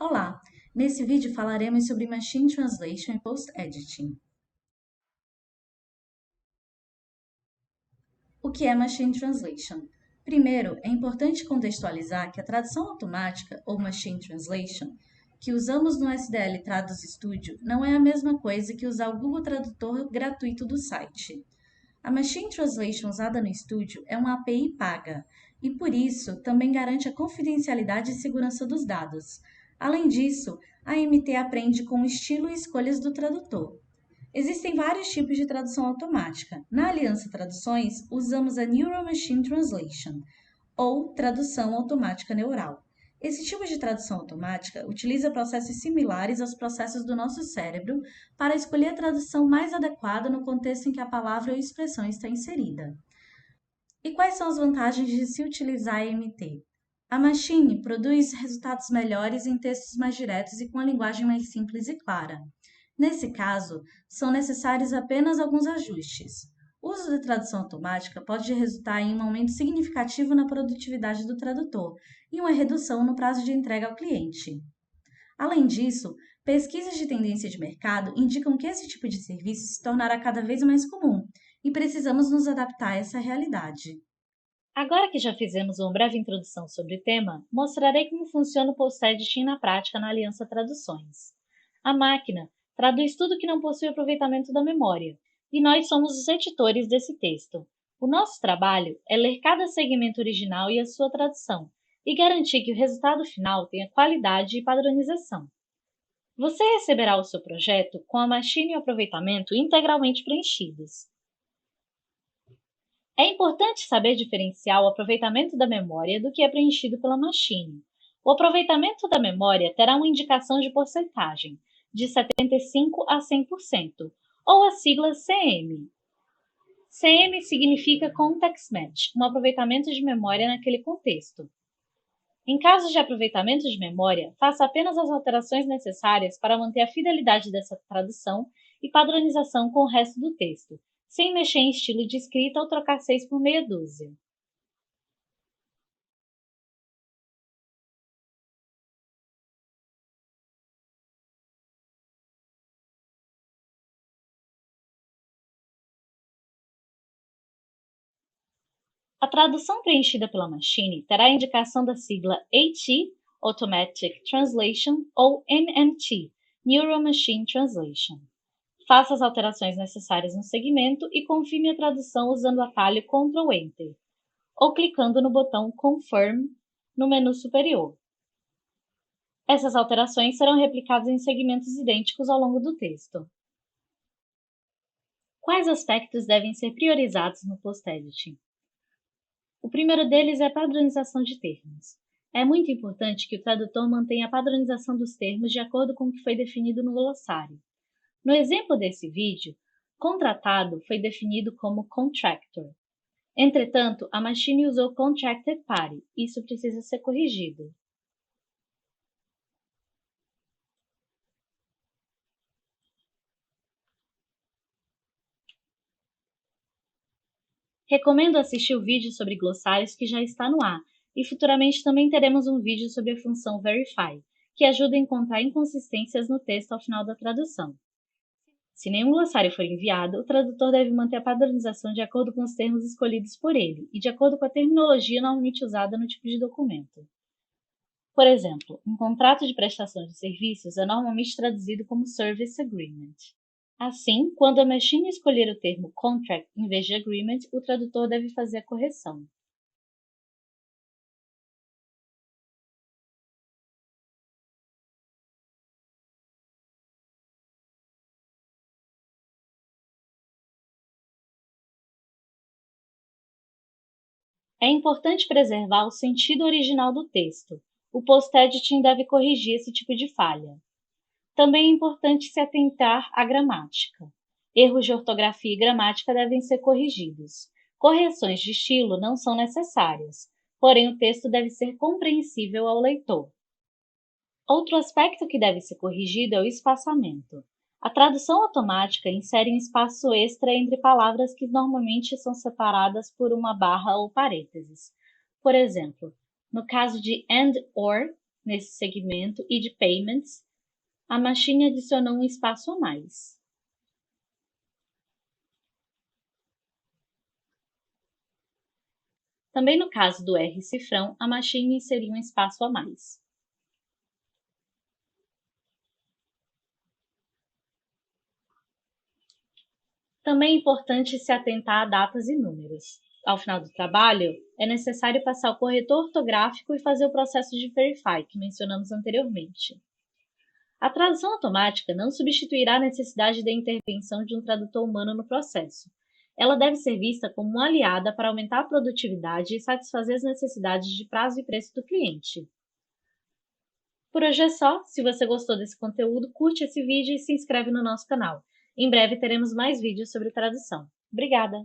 Olá! Nesse vídeo falaremos sobre Machine Translation e Post-Editing. O que é Machine Translation? Primeiro, é importante contextualizar que a tradução automática, ou Machine Translation, que usamos no SDL Traduz Studio não é a mesma coisa que usar o Google Tradutor gratuito do site. A Machine Translation usada no Studio é uma API paga e, por isso, também garante a confidencialidade e segurança dos dados. Além disso, a AMT aprende com o estilo e escolhas do tradutor. Existem vários tipos de tradução automática. Na Aliança Traduções, usamos a Neural Machine Translation, ou tradução automática neural. Esse tipo de tradução automática utiliza processos similares aos processos do nosso cérebro para escolher a tradução mais adequada no contexto em que a palavra ou expressão está inserida. E quais são as vantagens de se utilizar a AMT? A Machine produz resultados melhores em textos mais diretos e com a linguagem mais simples e clara. Nesse caso, são necessários apenas alguns ajustes. O uso da tradução automática pode resultar em um aumento significativo na produtividade do tradutor e uma redução no prazo de entrega ao cliente. Além disso, pesquisas de tendência de mercado indicam que esse tipo de serviço se tornará cada vez mais comum e precisamos nos adaptar a essa realidade. Agora que já fizemos uma breve introdução sobre o tema, mostrarei como funciona o post-editing na prática na Aliança Traduções. A máquina traduz tudo que não possui aproveitamento da memória, e nós somos os editores desse texto. O nosso trabalho é ler cada segmento original e a sua tradução, e garantir que o resultado final tenha qualidade e padronização. Você receberá o seu projeto com a machine e o aproveitamento integralmente preenchidos. É importante saber diferenciar o aproveitamento da memória do que é preenchido pela machine. O aproveitamento da memória terá uma indicação de porcentagem, de 75% a 100%, ou a sigla CM. CM significa Context Match, um aproveitamento de memória naquele contexto. Em caso de aproveitamento de memória, faça apenas as alterações necessárias para manter a fidelidade dessa tradução e padronização com o resto do texto, sem mexer em estilo de escrita ou trocar 6 por meia dúzia. A tradução preenchida pela machine terá a indicação da sigla AT, Automatic Translation, ou NMT, Neural Machine Translation. Faça as alterações necessárias no segmento e confirme a tradução usando o atalho Ctrl+Enter, ou clicando no botão Confirm no menu superior. Essas alterações serão replicadas em segmentos idênticos ao longo do texto. Quais aspectos devem ser priorizados no post-editing? O primeiro deles é a padronização de termos. É muito importante que o tradutor mantenha a padronização dos termos de acordo com o que foi definido no glossário. No exemplo desse vídeo, contratado foi definido como contractor. Entretanto, a machine usou contracted party. Isso precisa ser corrigido. Recomendo assistir o vídeo sobre glossários que já está no ar, e futuramente também teremos um vídeo sobre a função verify, que ajuda a encontrar inconsistências no texto ao final da tradução. Se nenhum glossário for enviado, o tradutor deve manter a padronização de acordo com os termos escolhidos por ele e de acordo com a terminologia normalmente usada no tipo de documento. Por exemplo, um contrato de prestação de serviços é normalmente traduzido como Service Agreement. Assim, quando a machine escolher o termo contract em vez de agreement, o tradutor deve fazer a correção. É importante preservar o sentido original do texto. O post-editing deve corrigir esse tipo de falha. Também é importante se atentar à gramática. Erros de ortografia e gramática devem ser corrigidos. Correções de estilo não são necessárias, porém o texto deve ser compreensível ao leitor. Outro aspecto que deve ser corrigido é o espaçamento. A tradução automática insere um espaço extra entre palavras que normalmente são separadas por uma barra ou parênteses. Por exemplo, no caso de and or, Nesse segmento e de Payments, a Machine adicionou um espaço a mais. Também no caso do R-cifrão, a Machine inseriu um espaço a mais. Também é importante se atentar a datas e números. Ao final do trabalho, é necessário passar o corretor ortográfico e fazer o processo de Verify, que mencionamos anteriormente. A tradução automática não substituirá a necessidade da intervenção de um tradutor humano no processo. Ela deve ser vista como uma aliada para aumentar a produtividade e satisfazer as necessidades de prazo e preço do cliente. Por hoje é só. Se você gostou desse conteúdo, curte esse vídeo e se inscreve no nosso canal. Em breve teremos mais vídeos sobre tradução. Obrigada!